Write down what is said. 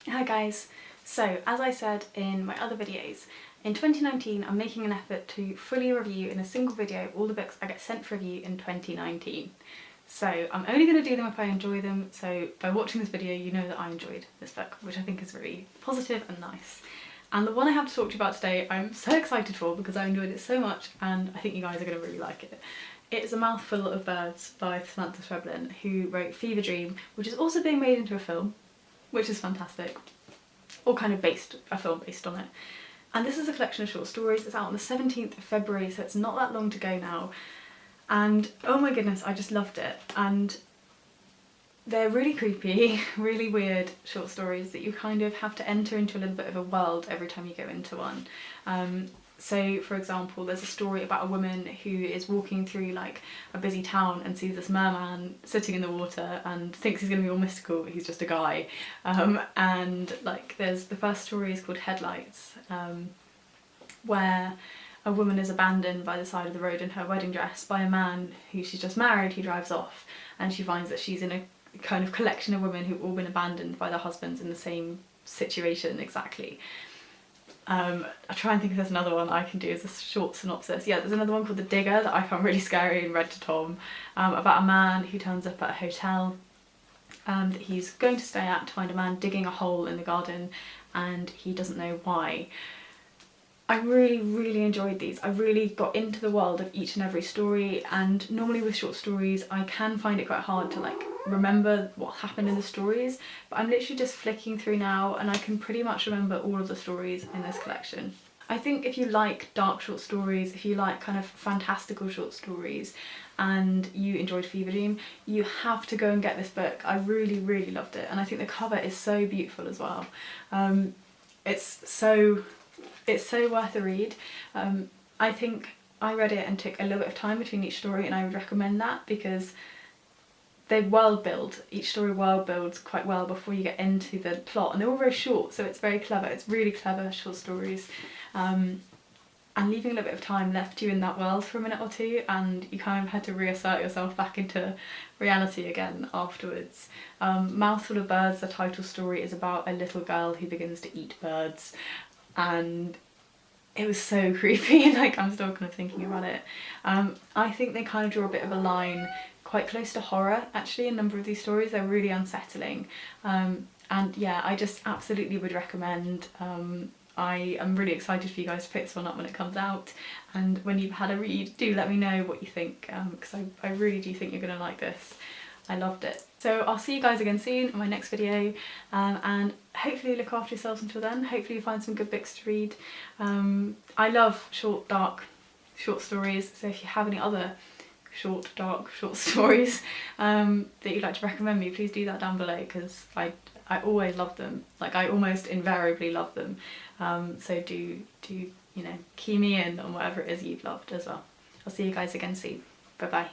Hi guys, so as I said in my other videos, in 2019 I'm making an effort to fully review in a single video all the books I get sent for review in 2019. So I'm only going to do them if I enjoy them, so by watching this video you know that I enjoyed this book, which I think is really positive and nice. And the one I have to talk to you about today I'm so excited for because I enjoyed it so much and I think you guys are going to really like it. It's A Mouthful of Birds by Samantha Schweblin, who wrote Fever Dream, which is also being made into a film, which is fantastic, or kind of a film based on it. And this is a collection of short stories. It's out on the 17th of February, so it's not that long to go now. And oh my goodness, I just loved it. And they're really creepy, really weird short stories that you kind of have to enter into a little bit of a world every time you go into one. So for example, there's a story about a woman who is walking through like a busy town and sees this merman sitting in the water and thinks he's going to be all mystical, but he's just a guy. And like there's the first story is called Headlights, where a woman is abandoned by the side of the road in her wedding dress by a man who she's just married. He drives off and she finds that she's in a kind of collection of women who've all been abandoned by their husbands in the same situation exactly. I try and think if there's another one I can do as a short synopsis. Yeah, there's another one called The Digger that I found really scary and read to Tom, about a man who turns up at a hotel that he's going to stay at to find a man digging a hole in the garden and he doesn't know why. I really enjoyed these. I really got into the world of each and every story, and normally with short stories I can find it quite hard to like remember what happened in the stories, but I'm literally just flicking through now and I can pretty much remember all of the stories in this collection. I think if you like dark short stories, if you like kind of fantastical short stories and you enjoyed Fever Dream, you have to go and get this book. I really loved it, and I think the cover is so beautiful as well. It's so worth a read. I think I read it and took a little bit of time between each story, and I would recommend that because they world build, each story world builds quite well before you get into the plot, and they're all very short, so it's very clever. It's really clever short stories, and leaving a little bit of time left you in that world for a minute or two, and you kind of had to reassert yourself back into reality again afterwards. Mouthful of Birds, the title story, is about a little girl who begins to eat birds, and it was so creepy. Like, I'm still kind of thinking about it. I think they kind of draw a bit of a line quite close to horror actually. A number of these stories, they're really unsettling, and yeah, I just absolutely would recommend. I am really excited for you guys to pick this one up when it comes out, and when you've had a read, do let me know what you think, because I really do think you're going to like this. I loved it. So I'll see you guys again soon in my next video, and hopefully look after yourselves until then. Hopefully you find some good books to read. I love short, dark, short stories, so if you have any other short, dark, short stories that you'd like to recommend me, please do that down below, because I always love them. Like, I almost invariably love them. So do you know, key me in on whatever it is you've loved as well. I'll see you guys again soon. Bye bye.